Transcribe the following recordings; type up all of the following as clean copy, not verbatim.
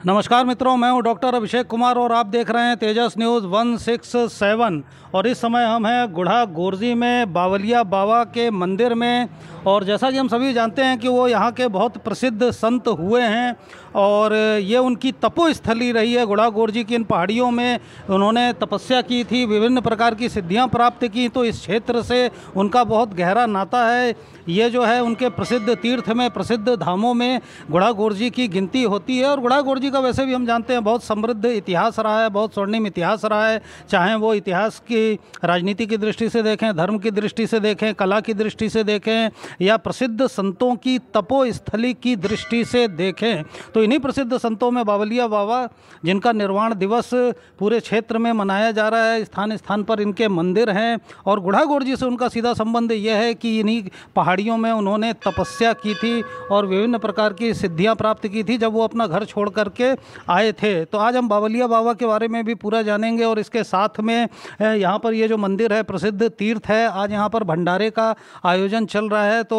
नमस्कार मित्रों, मैं हूं डॉक्टर अभिषेक कुमार और आप देख रहे हैं तेजस न्यूज़ 167। और इस समय हम हैं गुढ़ा गोरजी में बावलिया बाबा के मंदिर में। और जैसा कि हम सभी जानते हैं कि वो यहाँ के बहुत प्रसिद्ध संत हुए हैं और ये उनकी तपोस्थली रही है। गुढ़ा गोरजी की इन पहाड़ियों में उन्होंने तपस्या की थी, विभिन्न प्रकार की सिद्धियाँ प्राप्त की, तो इस क्षेत्र से उनका बहुत गहरा नाता है। ये जो है उनके प्रसिद्ध तीर्थ में, प्रसिद्ध धामों में गुढ़ा गोरजी की गिनती होती है। और गुढ़ा गोरजी का वैसे भी हम जानते हैं बहुत समृद्ध इतिहास रहा है, बहुत स्वर्णिम इतिहास रहा है। चाहे वो इतिहास की राजनीति की दृष्टि से देखें, धर्म की दृष्टि से देखें, कला की दृष्टि से देखें या प्रसिद्ध संतों की तपोस्थली की दृष्टि से देखें, तो इन्हीं प्रसिद्ध संतों में बावलिया बाबा, जिनका निर्वाण दिवस पूरे क्षेत्र में मनाया जा रहा है, स्थान स्थान पर इनके मंदिर हैं। और गुढ़ा गोरजी से उनका सीधा संबंध यह है कि इन्हीं पहाड़ियों में उन्होंने तपस्या की थी और विभिन्न प्रकार की सिद्धियां प्राप्त की थी जब वो अपना घर छोड़ करके आए थे। तो आज हम बावलिया बाबा के बारे में भी पूरा जानेंगे। और इसके साथ में यहाँ पर ये जो मंदिर है, प्रसिद्ध तीर्थ है, आज यहाँ पर भंडारे का आयोजन चल रहा है। तो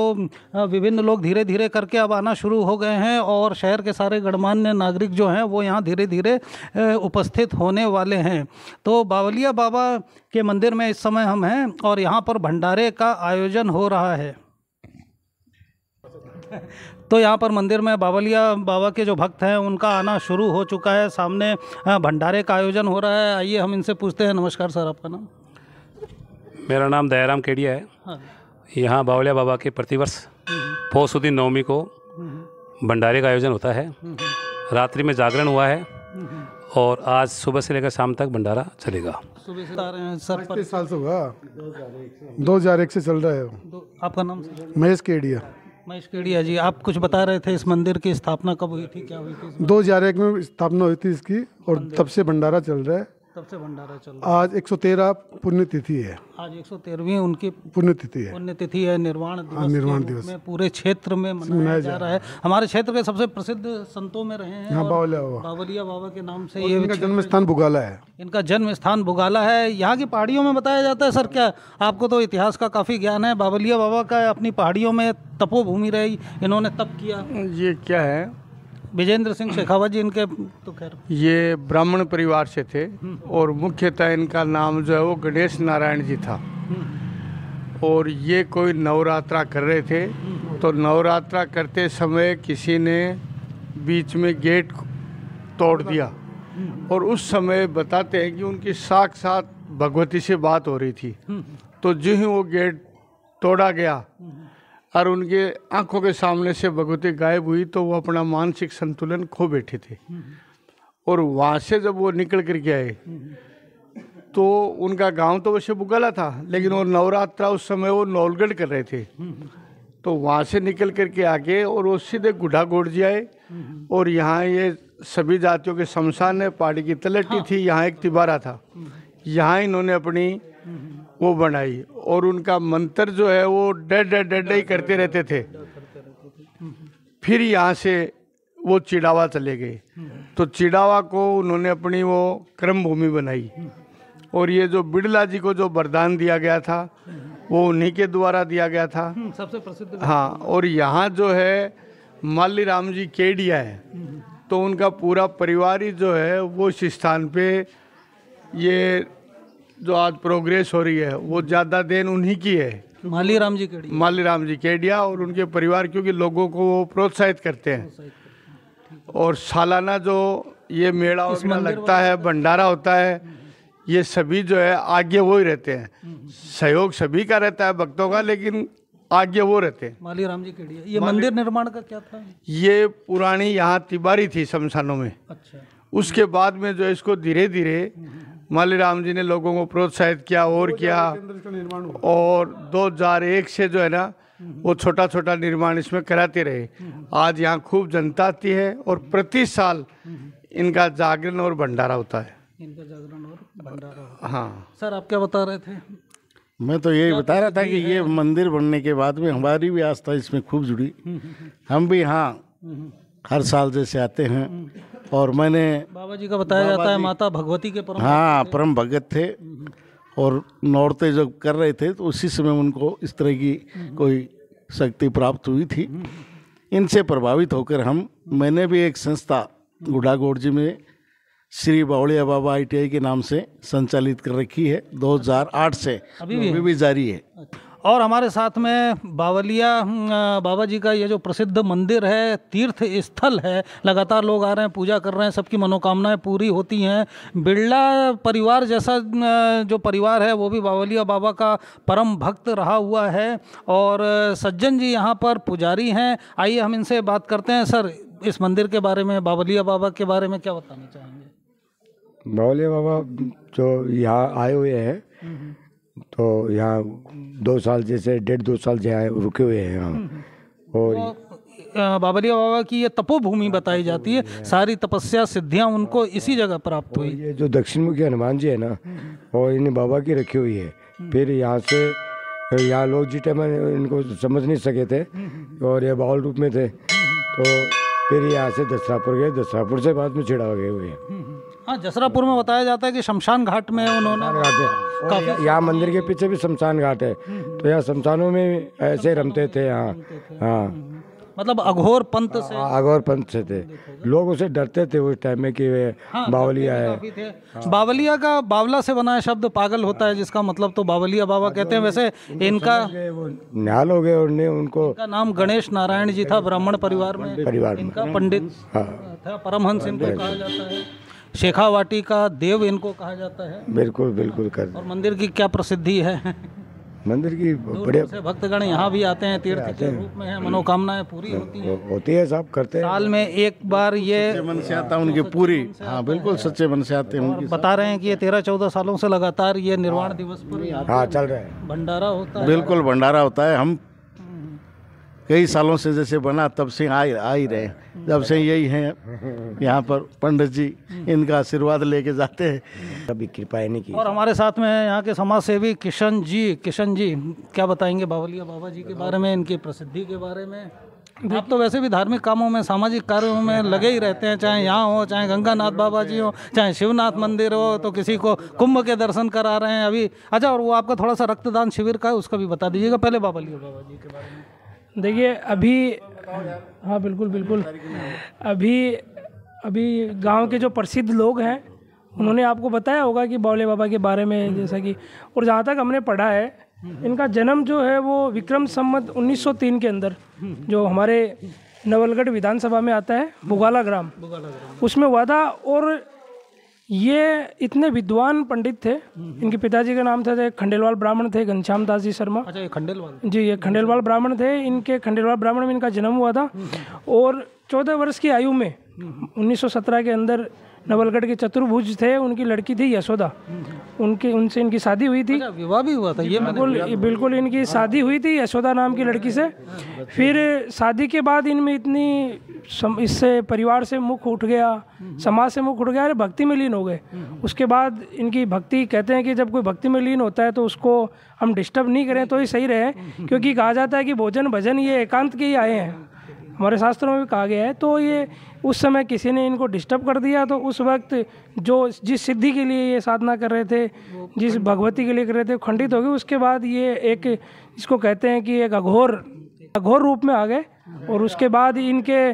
विभिन्न लोग धीरे धीरे करके अब आना शुरू हो गए हैं और शहर के सारे गणमान्य नागरिक जो हैं वो यहाँ धीरे धीरे उपस्थित होने वाले हैं। तो बावलिया बाबा के मंदिर में इस समय हम हैं और यहाँ पर भंडारे का आयोजन हो रहा है। तो यहाँ पर मंदिर में बावलिया बाबा के जो भक्त हैं उनका आना शुरू हो चुका है। सामने भंडारे का आयोजन हो रहा है। आइए हम इनसे पूछते हैं। नमस्कार सर, आपका नाम? मेरा नाम दयाराम केडिया है। हाँ। यहाँ बावलिया बाबा के प्रतिवर्ष पौषुदी नवमी को भंडारे का आयोजन होता है। रात्रि में जागरण हुआ है और आज सुबह से लेकर शाम तक भंडारा चलेगा। सुबह से आ रहे हैं सर? 25 साल से हुआ, 2001 से चल रहा है। आपका नाम सर? महेश केडिया। महेश केडिया जी, आप कुछ बता रहे थे, इस मंदिर की स्थापना कब हुई थी, क्या हुई थी? 2001 में स्थापना हुई थी इसकी और तब से भंडारा चल रहा है। तब से भंडारा चल रहा है। आज 113 पुण्यतिथि है। आज 113वीं उनकी पुण्यतिथि है। पुण्यतिथि है। निर्वाण दिवस निर्वाण के रूप दिवस में पूरे क्षेत्र में मनाया जा रहा है। हमारे क्षेत्र के सबसे प्रसिद्ध संतों में रहे हैं। यहाँ बावलिया बाबा के नाम से ये इनका जन्म स्थान बुगाला है। इनका जन्म स्थान बुगाला है। यहाँ की पहाड़ियों में बताया जाता है सर, क्या आपको तो इतिहास का काफ़ी ज्ञान है, बावलिया बाबा का अपनी पहाड़ियों में तपोभूमि रही, इन्होंने तप किया। ये क्या है? विजेंद्र सिंह शेखावत जी इनके तो खैर ये ब्राह्मण परिवार से थे और मुख्यतः इनका नाम जो है वो गणेश नारायण जी था। और ये कोई नवरात्रा कर रहे थे, तो नवरात्रा करते समय किसी ने बीच में गेट तोड़ दिया और उस समय बताते हैं कि उनकी साक्षात भगवती से बात हो रही थी। तो जो ही वो गेट तोड़ा गया और उनके आंखों के सामने से भगवती गायब हुई, तो वो अपना मानसिक संतुलन खो बैठे थे। और वहाँ से जब वो निकल करके आए तो उनका गांव तो वैसे बुगाला था, लेकिन वो नवरात्रा उस समय वो नौलगढ़ कर रहे थे। तो वहाँ से निकल करके आगे और वो सीधे गुढ़ा गोरजी आए। और यहाँ ये सभी जातियों के शमशान है, पहाड़ी की तलहटी थी, यहाँ एक तिबारा था, यहाँ इन्होंने अपनी वो बनाई। और उनका मंत्र जो है वो डड ही करते रहते थे। फिर यहाँ से वो चिड़ावा चले गए, तो चिड़ावा को उन्होंने अपनी वो कर्म भूमि बनाई। और ये जो बिड़ला जी को जो वरदान दिया गया था वो उन्हीं के द्वारा दिया गया था, सबसे प्रसिद्ध। हाँ। और यहाँ जो है माली राम जी केडिया है, तो उनका पूरा परिवार ही जो है वो इस स्थान पे ये जो आज प्रोग्रेस हो रही है वो ज़्यादा देन उन्हीं की है। माली राम जी केडिया। माली राम जी केडिया और उनके परिवार, क्योंकि लोगों को वो प्रोत्साहित करते हैं। और सालाना जो ये मेला वगैरह लगता है, भंडारा होता है, ये सभी जो है आगे वो ही रहते हैं। सहयोग सभी का रहता है भक्तों का, लेकिन आगे वो रहते हैं। माली राम जी केडिया। ये मंदिर निर्माण का क्या था? ये पुरानी यहाँ तिबारी थी शमशानों में। अच्छा। उसके बाद में जो इसको धीरे धीरे माली राम जी ने लोगों को प्रोत्साहित किया और किया। और 2001 से जो है ना वो छोटा छोटा निर्माण इसमें कराते रहे। आज यहाँ खूब जनता आती है और प्रति साल इनका जागरण और भंडारा होता है। इनका जागरण और भंडारा। हाँ सर, आप क्या बता रहे थे? मैं तो यही बता रहा था कि ये मंदिर बनने के बाद में हमारी भी आस्था इसमें खूब जुड़ी। हम भी यहाँ हर साल जैसे आते हैं। और मैंने बाबा जी का बताया जाता है माता भगवती के परम भगत थे और नौरते जब कर रहे थे तो उसी समय उनको इस तरह की कोई शक्ति प्राप्त हुई थी। इनसे प्रभावित होकर मैंने भी एक संस्था गुढ़ा गोरजी में श्री बावलिया बाबा ITI के नाम से संचालित कर रखी है 2008 से, अभी भी जारी है। और हमारे साथ में बावलिया बाबा जी का ये जो प्रसिद्ध मंदिर है, तीर्थ स्थल है, लगातार लोग आ रहे हैं, पूजा कर रहे हैं, सबकी मनोकामनाएं पूरी होती हैं। बिरला परिवार जैसा जो परिवार है वो भी बावलिया बाबा का परम भक्त रहा हुआ है। और सज्जन जी यहाँ पर पुजारी हैं, आइए हम इनसे बात करते हैं। सर, इस मंदिर के बारे में, बावलिया बाबा के बारे में क्या बताना चाहेंगे? बावलिया बाबा जो यहाँ आए हुए हैं, तो यहाँ 2 साल जैसे 1.5-2 साल से आए रुके हुए हैं यहाँ। और बावलिया बाबा की ये तपोभूमि बताई जाती है, सारी तपस्या सिद्धियाँ उनको इसी जगह प्राप्त हुई। ये जो दक्षिण मुखी हनुमान जी है ना, और इन्हें बाबा की रखी हुई है। फिर यहाँ से यहाँ लोग जिस टाइम इनको समझ नहीं सके थे और ये बाउल रूप में थे, तो फिर यहाँ से दसरापुर गए, दसरापुर से बाद में छिड़ा गए हुए हैं। हाँ, जसरापुर में बताया जाता है कि शमशान घाट में उन्होंने यहाँ मंदिर के पीछे भी शमशान घाट है, तो यहाँ शमशानों में ऐसे रमते थे यहाँ। हाँ, मतलब अघोर पंथ से, अघोर पंथ से थे लोग, उसे डरते थे उस टाइम में कि वे बावलिया है। बावलिया का बावला से बना शब्द पागल होता है, जिसका मतलब तो बावलिया बाबा कहते हैं। वैसे इनका निहाल हो गए और उनको इनका नाम गणेश नारायण जी था, ब्राह्मण परिवार में इनका पंडित था, परमहंस इनको कहा जाता है, शेखावाटी का देव इनको कहा जाता है। बिल्कुल बिल्कुल कर। और मंदिर की क्या प्रसिद्धि है? मंदिर की बढ़िया से भक्तगण यहाँ भी आते हैं, तीर्थ के रूप में है, मनोकामनाएं पूरी होती है, सब करते हैं। साल में एक बार ये मन से आता उनकी पूरी, हाँ बिल्कुल सच्चे मन से आते हैं उनकी। बता रहे हैं कि ये 13-14 सालों से लगातार ये निर्वाण दिवस पर हाँ चल रहा है, भंडारा होता है। बिल्कुल भंडारा होता है। हम कई सालों से जैसे बना तब से आ ही रहे, जब से यही हैं यहाँ पर पंडित जी, इनका आशीर्वाद लेके जाते हैं, कभी कृपा नहीं की। और हमारे साथ में यहाँ के समाज सेवी किशन जी क्या बताएंगे बावलिया बाबा जी के बारे में, इनकी प्रसिद्धि के बारे में? आप तो वैसे भी धार्मिक कामों में, सामाजिक कार्यों में लगे ही रहते हैं, चाहे यहाँ हो, चाहे गंगानाथ बाबा जी हो, चाहे शिवनाथ मंदिर हो, तो किसी को कुंभ के दर्शन करा रहे हैं अभी। अच्छा, और वो आपका थोड़ा सा रक्तदान शिविर का है, उसका भी बता दीजिएगा। पहले बावलिया बाबा जी के बारे में देखिए, अभी हाँ बिल्कुल अभी गांव के जो प्रसिद्ध लोग हैं उन्होंने आपको बताया होगा कि बावलिया बाबा के बारे में, जैसा कि, और जहाँ तक हमने पढ़ा है, इनका जन्म जो है वो विक्रम संवत 1903 के अंदर, जो हमारे नवलगढ़ विधानसभा में आता है, बुगाला ग्राम, उसमें हुआ था। और ये इतने विद्वान पंडित थे। इनके पिताजी का नाम था खंडेलवाल ब्राह्मण थे, घनश्याम दास जी शर्मा। अच्छा, ये खंडेलवाल जी, ये खंडेलवाल ब्राह्मण थे। इनके खंडेलवाल ब्राह्मण में इनका जन्म हुआ था। और 14 वर्ष की आयु में 1917 के अंदर नवलगढ़ के चतुर्भुज थे, उनकी लड़की थी यशोदा, उनसे इनकी शादी हुई थी। विवाह भी हुआ था ये? बिल्कुल इनकी शादी हुई थी यशोदा नाम की लड़की से। फिर शादी के बाद इनमें इतनी इससे परिवार से मुख उठ गया, समाज से मुख उठ गया, अरे भक्ति में लीन हो गए। उसके बाद इनकी भक्ति, कहते हैं कि जब कोई भक्ति में लीन होता है तो उसको हम डिस्टर्ब नहीं करें तो ही सही रहे, क्योंकि कहा जाता है कि भोजन भजन ये एकांत के ही आए हैं, हमारे शास्त्रों में भी कहा गया है। तो ये उस समय किसी ने इनको डिस्टर्ब कर दिया, तो उस वक्त जो जिस सिद्धि के लिए ये साधना कर रहे थे, जिस भगवती के लिए कर रहे थे, खंडित हो गए। उसके बाद ये एक, इसको कहते हैं कि एक अघोर रूप में आ गए। और उसके बाद इनके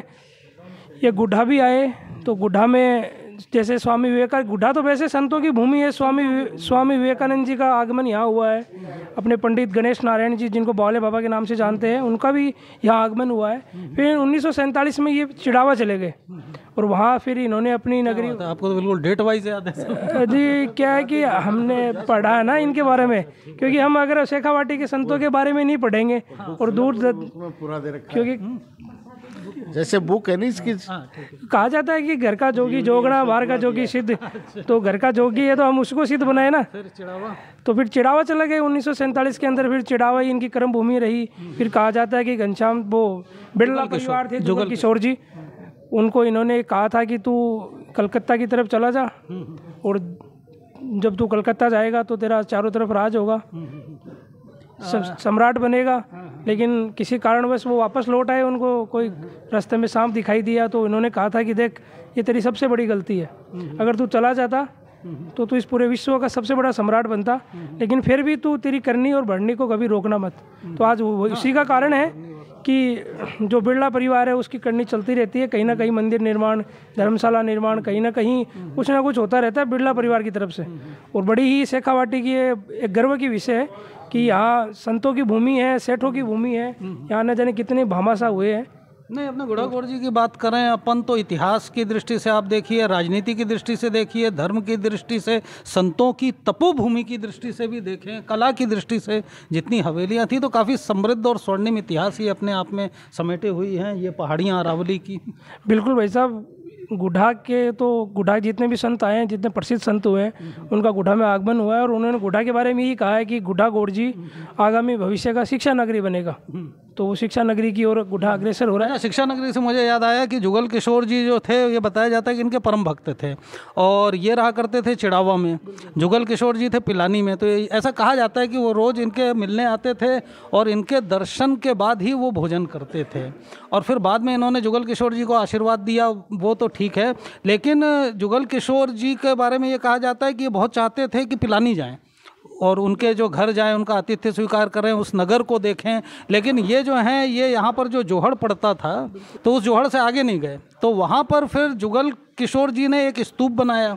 ये गुड्ढा भी आए। तो गुड्ढा में जैसे स्वामी विवेकानंद, गुड्ढा तो वैसे संतों की भूमि है, स्वामी विवेकानंद जी का आगमन यहाँ हुआ है। अपने पंडित गणेश नारायण जी, जिनको बावलिया बाबा के नाम से जानते हैं, उनका भी यहाँ आगमन हुआ है। फिर 1947 में ये चिड़ावा चले गए और वहाँ फिर इन्होंने अपनी नगरी, आपको तो बिल्कुल डेट वाइज याद है जी। क्या है कि हमने पढ़ा है ना इनके बारे में, क्योंकि हम अगर शेखावाटी के संतों के बारे में नहीं पढ़ेंगे और दूर, क्योंकि जैसे बुक है ना इसकी, कहा जाता है कि घर का जोगी जोगना, बाहर का जोगी सिद्ध। तो घर का जोगी है तो हम उसको सिद्ध बनाए ना। तो फिर चिड़ावा चला गए 1947 के अंदर। फिर चिड़ावा ही इनकी कर्म भूमि रही। फिर कहा जाता है कि घनश्याम, वो बिरला परिवार थे, जुगल किशोर जी, उनको इन्होंने कहा था कि तू कलकत्ता की तरफ चला जा, और जब तू कलकत्ता जाएगा तो तेरा चारों तरफ राज होगा, सम्राट बनेगा। लेकिन किसी कारणवश वो वापस लौट आए, उनको कोई रास्ते में सांप दिखाई दिया। तो इन्होंने कहा था कि देख, ये तेरी सबसे बड़ी गलती है, अगर तू चला जाता तो तू इस पूरे विश्व का सबसे बड़ा सम्राट बनता, लेकिन फिर भी तू तेरी करनी और बढ़नी को कभी रोकना मत। तो आज इसी का कारण है कि जो बिरला परिवार है उसकी करनी चलती रहती है। कहीं ना कहीं मंदिर निर्माण, धर्मशाला निर्माण, कहीं ना कहीं कुछ ना कुछ होता रहता है बिरला परिवार की तरफ से। और बड़ी ही शेखावाटी की ये एक गर्व की विषय है कि यहाँ संतों की भूमि है, सेठों की भूमि है। यहाँ न जाने कितने भामाशाह हुए हैं। नहीं, अपने गुढ़ागौर जी की बात करें अपन तो इतिहास की दृष्टि से आप देखिए, राजनीति की दृष्टि से देखिए, धर्म की दृष्टि से, संतों की तपोभूमि की दृष्टि से भी देखें, कला की दृष्टि से जितनी हवेलियां थी तो काफ़ी समृद्ध और स्वर्णिम इतिहास ही अपने आप में समेटे हुई हैं ये पहाड़ियाँ अरावली की। बिल्कुल भाई साहब, गुढ़ा के तो गुढ़ा जितने भी संत आए हैं, जितने प्रसिद्ध संत हुए हैं, उनका गुढ़ा में आगमन हुआ है। और उन्होंने गुढ़ा के बारे में यही कहा है कि गुढ़ागौर जी आगामी भविष्य का शिक्षा नगरी बनेगा। तो वो शिक्षा नगरी की ओर गुढ़ा अग्रसर हो रहा है। शिक्षा नगरी से मुझे याद आया कि जुगल किशोर जी जो थे, ये बताया जाता है कि इनके परम भक्त थे और ये रहा करते थे चिड़ावा में। जुगल किशोर जी थे पिलानी में। तो ऐसा कहा जाता है कि वो रोज़ इनके मिलने आते थे और इनके दर्शन के बाद ही वो भोजन करते थे। और फिर बाद में इन्होंने जुगल किशोर जी को आशीर्वाद दिया, वो तो ठीक है, लेकिन जुगल किशोर जी के बारे में ये कहा जाता है कि ये बहुत चाहते थे कि पिलानी जाएँ और उनके जो घर जाएं, उनका आतिथ्य स्वीकार करें, उस नगर को देखें। लेकिन ये जो हैं, ये यहाँ पर जो जोहड़ पड़ता था तो उस जोहड़ से आगे नहीं गए। तो वहाँ पर फिर जुगल किशोर जी ने एक स्तूप बनाया,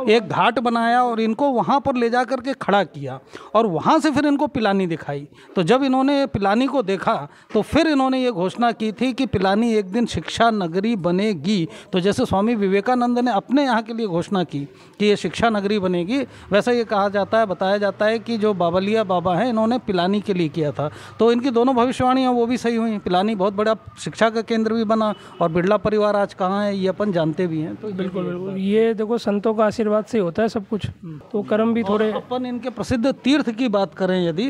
एक घाट बनाया और इनको वहाँ पर ले जा कर के खड़ा किया और वहाँ से फिर इनको पिलानी दिखाई। तो जब इन्होंने पिलानी को देखा तो फिर इन्होंने ये घोषणा की थी कि पिलानी एक दिन शिक्षा नगरी बनेगी। तो जैसे स्वामी विवेकानंद ने अपने यहाँ के लिए घोषणा की कि ये शिक्षा नगरी बनेगी, वैसा ये कहा जाता है, बताया जाता है कि जो बावलिया बाबा हैं इन्होंने पिलानी के लिए किया था। तो इनकी दोनों भविष्यवाणियाँ वो भी सही हुई। पिलानी बहुत बड़ा शिक्षा का केंद्र भी बना और बिरला परिवार आज कहाँ है ये अपन जानते भी हैं। तो बिल्कुल बिल्कुल, ये देखो संतों का आशीर्वाद से होता है सब कुछ। तो कर्म भी थोड़े। अपन इनके प्रसिद्ध तीर्थ की बात करें यदि,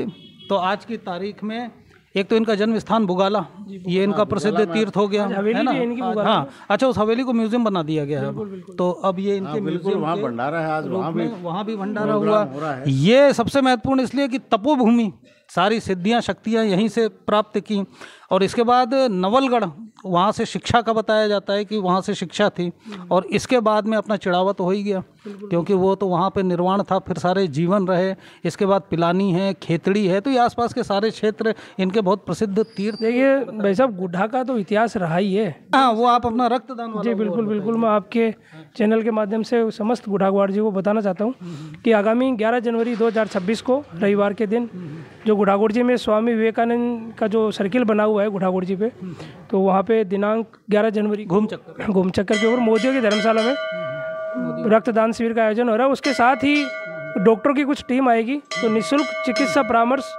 तो आज की तारीख में एक तो इनका जन्म स्थान बुगाला, ये इनका प्रसिद्ध तीर्थ हो गया है ना। हाँ, अच्छा, उस हवेली को म्यूजियम बना दिया गया है। तो अब ये इनके म्यूजियम, वहाँ भंडारा है आज, वहाँ भी भंडारा हुआ। ये सबसे महत्वपूर्ण इसलिए कि तपोभूमि, सारी सिद्धियाँ शक्तियाँ यहीं से प्राप्त की। और इसके बाद नवलगढ़, वहाँ से शिक्षा का बताया जाता है कि वहाँ से शिक्षा थी। और इसके बाद में अपना चिड़ावा तो हो ही गया, क्योंकि वो तो वहाँ पे निर्वाण था, फिर सारे जीवन रहे। इसके बाद पिलानी है, खेतड़ी है, तो ये आसपास के सारे क्षेत्र इनके बहुत प्रसिद्ध तीर्थ। देखिए भाई साहब, गुढ़ा का तो इतिहास रहा ही है। हाँ, वो आप अपना रक्तदान जी बिल्कुल बिल्कुल, मैं आपके चैनल के माध्यम से समस्त गुढ़ागौर जी को बताना चाहता हूँ कि आगामी 11 जनवरी 2026 को रविवार के दिन जो गुढ़ागौर जी में स्वामी विवेकानंद का जो सर्किल बना हुआ है गुढ़ागौर जी पे, तो वहाँ पे दिनांक 11 जनवरी घूम चक्कर के ऊपर मोदियों की धर्मशाला में रक्तदान शिविर का आयोजन हो रहा है। उसके साथ ही डॉक्टरों की कुछ टीम आएगी, तो निःशुल्क चिकित्सा परामर्श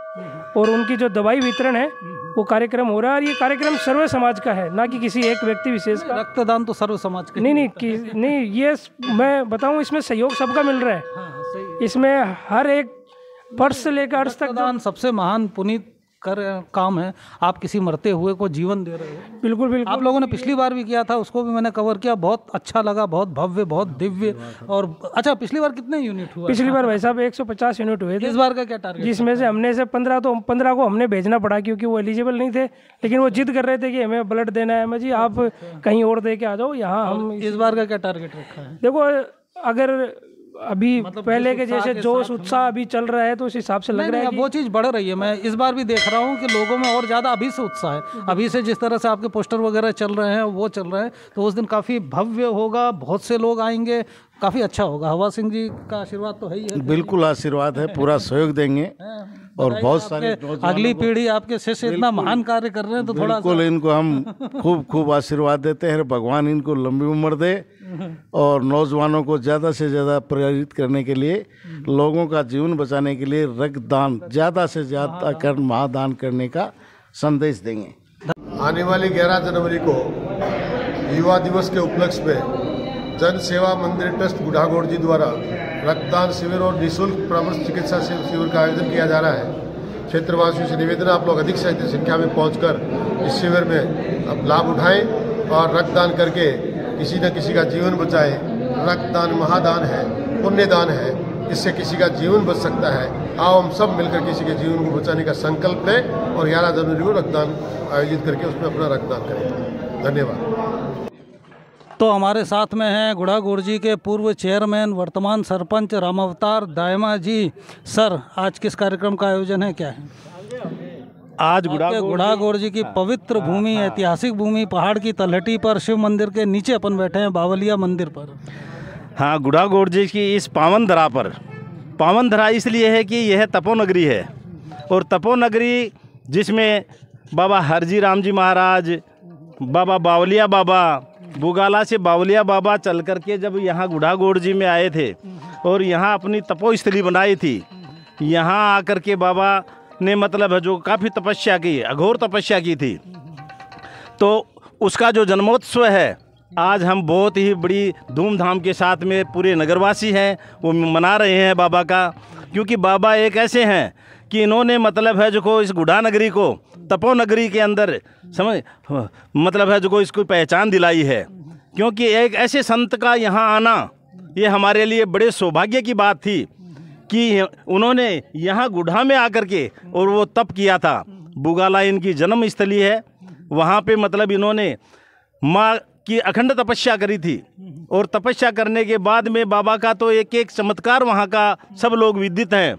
और उनकी जो दवाई वितरण है वो कार्यक्रम हो रहा है। और ये कार्यक्रम सर्व समाज का है, ना कि किसी एक व्यक्ति विशेष का। रक्तदान तो सर्व समाज का नहीं, ये मैं बताऊं, इसमें सहयोग सबका मिल रहा है। इसमें हर एक पर्स से लेकर अर्थ तक रक्तदान सबसे महान पुनीत काम है। आप किसी मरते हुए को जीवन दे रहे हो। बिल्कुल बिल्कुल। आप लोगों ने पिछली बार भी किया था, उसको भी मैंने कवर किया, बहुत अच्छा लगा, बहुत भव्य, बहुत दिव्य। और अच्छा, पिछली बार कितने यूनिट हुआ? पिछली बार भाई साहब 150 यूनिट हुए थे। इस बार का क्या टारगेट? जिसमें से हमने से 15 को हमने भेजना पड़ा, क्योंकि वो एलिजिबल नहीं थे, लेकिन वो जिद कर रहे थे कि हमें ब्लड देना है। मैं जी आप कहीं और दे के आ जाओ, यहाँ हम। इस बार का क्या टारगेट रखा है? देखो, अगर अभी पहले के जैसे जोश उत्साह अभी चल रहा है तो उस हिसाब से लग रहा है कि वो चीज़ बढ़ रही है। मैं इस बार भी देख रहा हूँ कि लोगों में और ज़्यादा अभी से उत्साह है। अभी से जिस तरह से आपके पोस्टर वगैरह चल रहे हैं वो चल रहे हैं, तो उस दिन काफ़ी भव्य होगा, बहुत से लोग आएंगे, काफ़ी अच्छा होगा। हवा सिंह जी का आशीर्वाद तो है ही है। बिल्कुल आशीर्वाद है, पूरा सहयोग देंगे। और बहुत सारे अगली पीढ़ी आपके शिष्य इतना महान कार्य कर रहे हैं, तो थोड़ा बिल्कुल इनको हम खूब आशीर्वाद देते हैं। भगवान इनको लंबी उम्र दे और नौजवानों को ज़्यादा से ज़्यादा प्रेरित करने के लिए, लोगों का जीवन बचाने के लिए रक्तदान ज़्यादा से ज़्यादा कर महादान करने का संदेश देंगे। आने वाली 11 जनवरी को युवा दिवस के उपलक्ष्य में जन सेवा मंदिर ट्रस्ट गुढ़ागौर जी द्वारा रक्तदान शिविर और निःशुल्क परामर्श चिकित्सा शिविर का आयोजन किया जा रहा है। क्षेत्रवासियों से निवेदन, आप लोग अधिक से अधिक संख्या में पहुंचकर इस शिविर में अब लाभ उठाएं और रक्तदान करके किसी न किसी का जीवन बचाएं। रक्तदान महादान है, पुण्यदान है, इससे किसी का जीवन बच सकता है। आओ हम सब मिलकर किसी के जीवन को बचाने का संकल्प लें और 11 जनवरी को रक्तदान आयोजित करके उसमें अपना रक्तदान करें। धन्यवाद। तो हमारे साथ में हैं गुढ़ागौर जी के पूर्व चेयरमैन, वर्तमान सरपंच रामावतार दायमा जी। सर, आज किस कार्यक्रम का आयोजन है, क्या है? आज गुढ़ागोड़ जी की पवित्र भूमि, ऐतिहासिक भूमि, पहाड़ की तलहटी पर शिव मंदिर के नीचे अपन बैठे हैं, बावलिया मंदिर पर। हाँ, गुढ़ागोड़ जी की इस पावन धरा पर, पावन धरा इसलिए है कि यह तपोनगरी है, और तपोनगरी जिसमें बाबा हरजी राम जी महाराज, बाबा बावलिया बाबा, बुगाला से बावलिया बाबा चल करके जब यहाँ गुढ़ागोड़ जी में आए थे और यहाँ अपनी तपोस्थली बनाई थी, यहाँ आकर के बाबा ने मतलब है जो काफ़ी तपस्या की, अघोर तपस्या की थी, तो उसका जो जन्मोत्सव है आज हम बहुत ही बड़ी धूमधाम के साथ में पूरे नगरवासी हैं वो मना रहे हैं बाबा का, क्योंकि बाबा एक ऐसे हैं कि इन्होंने मतलब है जो को इस गुढ़ा नगरी को तपोनगरी के अंदर समझ मतलब है जो को इसको पहचान दिलाई है, क्योंकि एक ऐसे संत का यहाँ आना ये हमारे लिए बड़े सौभाग्य की बात थी कि उन्होंने यहाँ गुढ़ा में आकर के और वो तप किया था। बुगाला इनकी जन्म स्थली है, वहाँ पे मतलब इन्होंने माँ की अखंड तपस्या करी थी, और तपस्या करने के बाद में बाबा का तो एक एक चमत्कार वहाँ का सब लोग विदित हैं,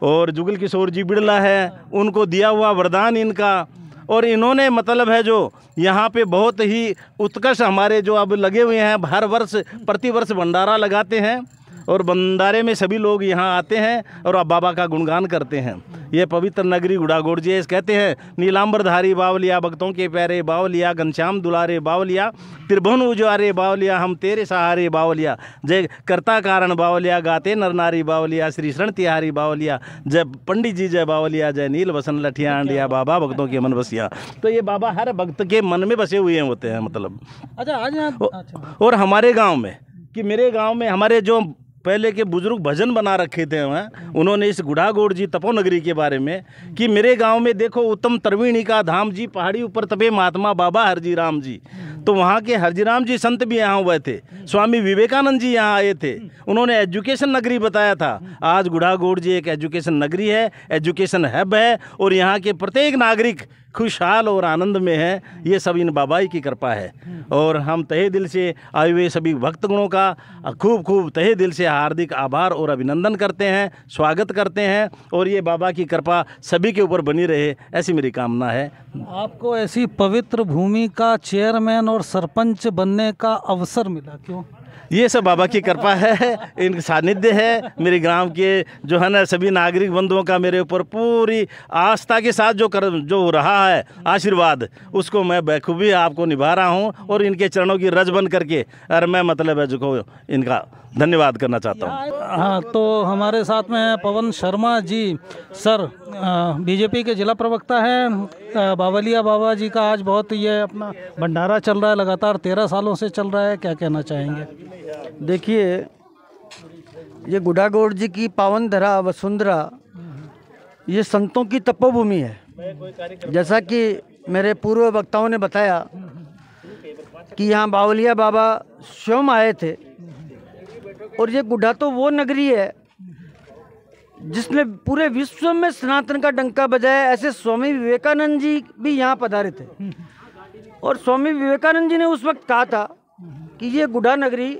और जुगल किशोर जी बिड़ला है, उनको दिया हुआ वरदान इनका, और इन्होंने मतलब है जो यहाँ पे बहुत ही उत्कर्ष हमारे जो अब लगे हुए हैं, हर वर्ष प्रतिवर्ष भंडारा लगाते हैं, और भंडारे में सभी लोग यहाँ आते हैं और अब बाबा का गुणगान करते हैं। ये पवित्र नगरी गुढ़ागोड़ जी कहते हैं, नीलांबरधारी बावलिया, भक्तों के प्यारे बावलिया, घनश्याम दुलारे बावलिया, त्रिभुवन उजारे बावलिया, हम तेरे सहारे बावलिया, जय कर्ता कारण बावलिया, गाते नर नारी बावलिया, श्री शरण तिहारी बावलिया, जय पंडित जी जय बावलिया, जय नील वसन लठिया अंडिया, बाबा भक्तों के मन बसिया। तो ये बाबा हर भक्त के मन में बसे हुए होते हैं मतलब। अच्छा, आज और हमारे गाँव में कि मेरे गाँव में हमारे जो पहले के बुजुर्ग भजन बना रखे थे वहाँ, उन्होंने इस गुढ़ागोड़ जी तपोनगरी के बारे में कि मेरे गांव में देखो उत्तम तरवीणी का धाम जी, पहाड़ी ऊपर तपे महात्मा बाबा हरजी राम जी। तो वहाँ के हरजी राम जी संत भी यहाँ हुए थे, स्वामी विवेकानंद जी यहाँ आए थे, उन्होंने एजुकेशन नगरी बताया था। आज गुढ़ागोड़ जी एक एजुकेशन नगरी है, एजुकेशन हब है, और यहाँ के प्रत्येक नागरिक खुशहाल और आनंद में है। ये सब इन बाबाई की कृपा है, और हम तहे दिल से आए हुए सभी भक्तगणों का खूब खूब तहे दिल से हार्दिक आभार और अभिनंदन करते हैं, स्वागत करते हैं, और ये बाबा की कृपा सभी के ऊपर बनी रहे, ऐसी मेरी कामना है। आपको ऐसी पवित्र भूमि का चेयरमैन और सरपंच बनने का अवसर मिला, क्यों? ये सब बाबा की कृपा है, इनका सानिध्य है, मेरे ग्राम के जो है ना सभी नागरिक बंधुओं का मेरे ऊपर पूरी आस्था के साथ जो रहा है आशीर्वाद, उसको मैं बखूबी आपको निभा रहा हूँ, और इनके चरणों की रज बन करके और मैं मतलब है जो इनका धन्यवाद करना चाहता हूँ। हाँ, तो हमारे साथ में है पवन शर्मा जी। सर, बीजेपी के जिला प्रवक्ता हैं। बावलिया बाबा जी का आज बहुत ये अपना भंडारा चल रहा है, लगातार 13 सालों से चल रहा है, क्या कहना चाहेंगे? देखिए, ये गुढ़ागोड़ जी की पावन धरा वसुंधरा ये संतों की तपोभूमि है। जैसा कि मेरे पूर्व वक्ताओं ने बताया कि यहाँ बावलिया बाबा स्वयं आए थे, और ये गुढ़ा तो वो नगरी है जिसने पूरे विश्व में सनातन का डंका बजाया। ऐसे स्वामी विवेकानंद जी भी यहाँ पधारे थे, और स्वामी विवेकानंद जी ने उस वक्त कहा था कि ये गुढ़ा नगरी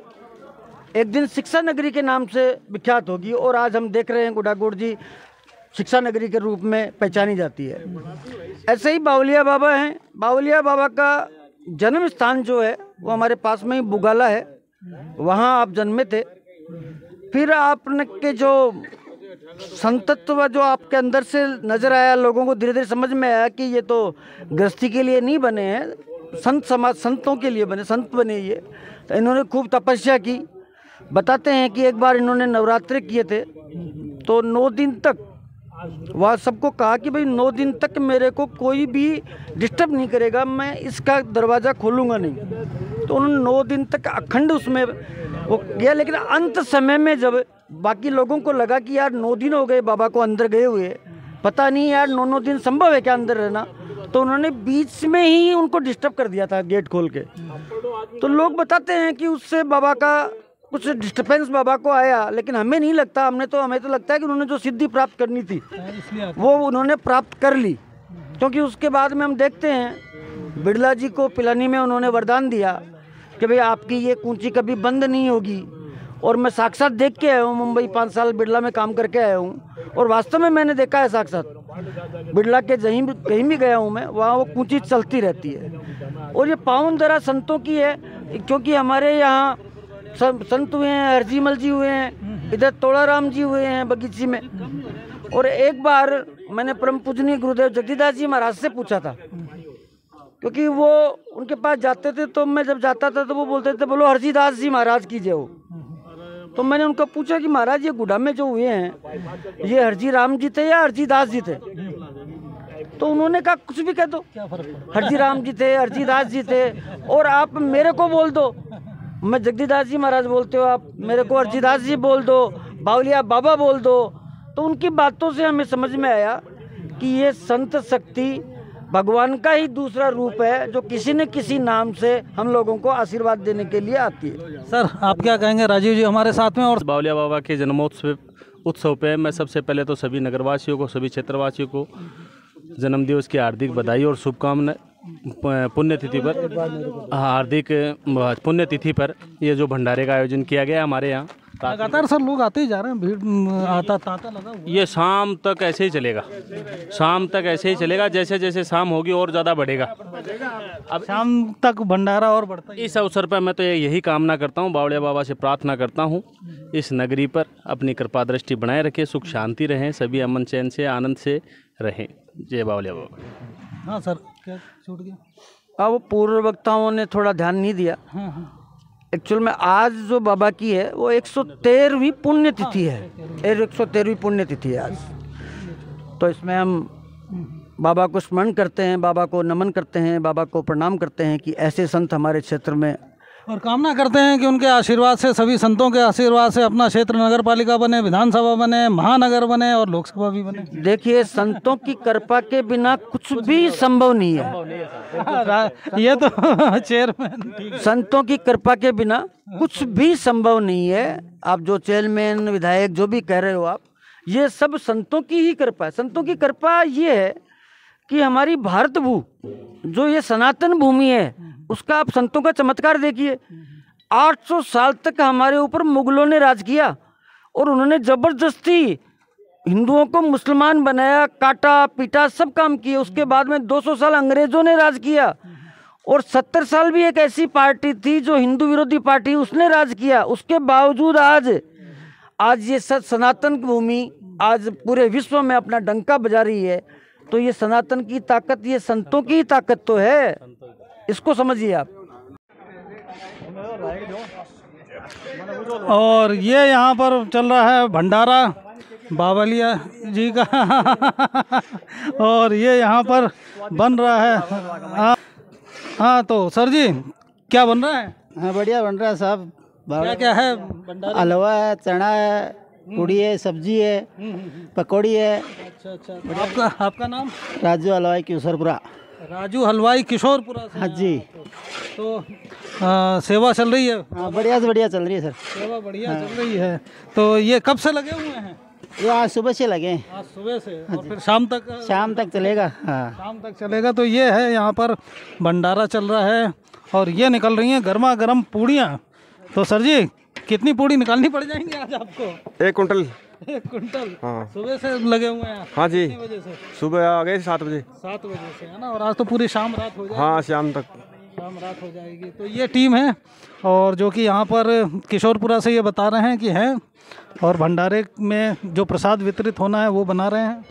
एक दिन शिक्षा नगरी के नाम से विख्यात होगी, और आज हम देख रहे हैं गुढ़ागोड़ जी शिक्षा नगरी के रूप में पहचानी जाती है। ऐसे ही बावलिया बाबा हैं। बावलिया बाबा का जन्म स्थान जो है वो हमारे पास में ही बुगाला है, वहाँ आप जन्मे थे। फिर आपने के जो संतत्व जो आपके अंदर से नजर आया, लोगों को धीरे धीरे समझ में आया कि ये तो गृहस्थी के लिए नहीं बने हैं, संत समाज संतों के लिए बने, संत बने ये। तो इन्होंने खूब तपस्या की। बताते हैं कि एक बार इन्होंने नवरात्रि किए थे, तो 9 दिन तक वह सबको कहा कि भाई 9 दिन तक मेरे को कोई भी डिस्टर्ब नहीं करेगा, मैं इसका दरवाज़ा खोलूँगा नहीं। तो उन्होंने 9 दिन तक अखंड उसमें वो गया। लेकिन अंत समय में जब बाकी लोगों को लगा कि यार 9 दिन हो गए बाबा को अंदर गए हुए, पता नहीं यार 9 दिन संभव है क्या अंदर रहना, तो उन्होंने बीच में ही उनको डिस्टर्ब कर दिया था गेट खोल के। तो लोग बताते हैं कि उससे बाबा का कुछ डिस्टर्बेंस बाबा को आया, लेकिन हमें नहीं लगता। हमें तो लगता है कि उन्होंने जो सिद्धि प्राप्त करनी थी वो उन्होंने प्राप्त कर ली। क्योंकि उसके बाद में हम देखते हैं बिड़ला जी को पिलानी में उन्होंने वरदान दिया कि भाई आपकी ये कूंची कभी बंद नहीं होगी। और मैं साक्षात देख के आया हूँ, मुंबई 5 साल बिड़ला में काम करके आया हूँ, और वास्तव में मैंने देखा है साक्षात बिरला के कहीं भी गया हूँ मैं, वहाँ वो कूची चलती रहती है। और ये पावन धरा संतों की है, क्योंकि हमारे यहाँ संत हुए हैं, हरजीमल जी हुए हैं, इधर तोड़ाराम जी हुए हैं बगीची में। और एक बार मैंने परम पूजनीय गुरुदेव जगदीदास जी महाराज से पूछा था, क्योंकि वो उनके पास जाते थे, तो मैं जब जाता था तो वो बोलते थे बोलो हरजीदास जी महाराज की जय हो। तो मैंने उनको पूछा कि महाराज ये गुड़ा में जो हुए हैं ये हरजी राम जी थे या हरजीदास जी थे? तो उन्होंने कहा कुछ भी कह दो, हरजी राम जी थे, हरजीदास जी थे, और आप मेरे को बोल दो, मैं जगदीदास जी महाराज बोलते हो, आप मेरे को हरजीदास जी बोल दो, बावलिया बाबा बोल दो। तो उनकी बातों से हमें समझ में आया कि ये संत शक्ति भगवान का ही दूसरा रूप है, जो किसी न किसी नाम से हम लोगों को आशीर्वाद देने के लिए आती है। सर आप क्या कहेंगे? राजीव जी हमारे साथ में। और बावलिया बाबा के उत्सव पे मैं सबसे पहले तो सभी नगरवासियों को, सभी क्षेत्रवासियों को जन्मदिवस की हार्दिक बधाई और शुभकामनाएं। पुण्यतिथि पर हार्दिक पुण्यतिथि पर ये जो भंडारे का आयोजन किया गया हमारे यहाँ, लगातार सर लोग आते ही जा रहे हैं, भीड़ तांता लगा हुआ। ये शाम तक ऐसे ही चलेगा, शाम तक ऐसे ही चलेगा, जैसे जैसे शाम होगी और ज़्यादा बढ़ेगा। अब शाम तक भंडारा और बढ़ता है। इस अवसर पर मैं तो यही कामना करता हूँ, बावलिया बाबा से प्रार्थना करता हूँ इस नगरी पर अपनी कृपा दृष्टि बनाए रखे, सुख शांति रहें, सभी अमन चैन से आनंद से रहें। जय बावलिया बाबा। हाँ सर क्या छूट गया? अब पूर्व वक्ताओं ने थोड़ा ध्यान नहीं दिया। एक्चुअल में आज जो बाबा की है वो 113वीं पुण्यतिथि है, 113वीं पुण्यतिथि है आज। तो इसमें हम बाबा को स्मरण करते हैं, बाबा को नमन करते हैं, बाबा को प्रणाम करते हैं कि ऐसे संत हमारे क्षेत्र में, और कामना करते हैं कि उनके आशीर्वाद से, सभी संतों के आशीर्वाद से अपना क्षेत्र नगर पालिका बने, विधानसभा बने, महानगर बने और लोकसभा भी बने। देखिए संतों की कृपा के बिना कुछ भी संभव नहीं है। ये तो चेयरमैन, संतों की कृपा के बिना कुछ भी संभव नहीं है। आप जो चेयरमैन, विधायक जो भी कह रहे हो आप, ये सब संतों की ही कृपा है। संतों की कृपा ये है कि हमारी भारत भू जो ये सनातन भूमि है, उसका आप संतों का चमत्कार देखिए। 800 साल तक हमारे ऊपर मुगलों ने राज किया और उन्होंने जबरदस्ती हिंदुओं को मुसलमान बनाया, काटा पीटा, सब काम किए। उसके बाद में 200 साल अंग्रेजों ने राज किया और 70 साल भी एक ऐसी पार्टी थी जो हिंदू विरोधी पार्टी, उसने राज किया। उसके बावजूद आज ये सनातन भूमि आज पूरे विश्व में अपना डंका बजा रही है। तो ये सनातन की ताकत, ये संतों की ताकत तो है, इसको समझिए आप। और ये यहाँ पर चल रहा है भंडारा बावलिया जी का और ये यहाँ पर बन रहा है। हाँ तो सर जी क्या बन रहा है? हाँ बढ़िया बन रहा है साहब। क्या क्या है? हलवा है, चना है, पूड़ी है, सब्जी है, पकौड़ी है। अच्छा। आपका नाम? राजू हलवाई किशोरपुरा। राजू हलवाई किशोरपुरा से। हाँ जी। तो सेवा चल रही है? हाँ बढ़िया से बढ़िया चल रही है सर। सेवा बढ़िया चल रही है। तो ये कब से लगे हुए हैं? ये आज सुबह से लगे। आज सुबह से और फिर शाम तक चलेगा। हाँ शाम तक चलेगा। तो ये है यहाँ पर भंडारा चल रहा है और ये निकल रही हैं गर्मा गर्म पूड़ियाँ। तो सर जी कितनी पूड़ी निकालनी पड़ जाएंगी आज आपको? 1 कुंटल। 1 कुंटल? हाँ। सुबह से लगे हुए हैं? हाँ जी। कितनी बजे से? सुबह आ गए 7 बजे। 7 बजे से है ना। और आज तो पूरी शाम रात हो जाएगी? हाँ शाम रात हो जाएगी। तो ये टीम है और जो कि यहाँ पर किशोरपुरा से ये बता रहे हैं कि हैं और भंडारे में जो प्रसाद वितरित होना है वो बना रहे हैं।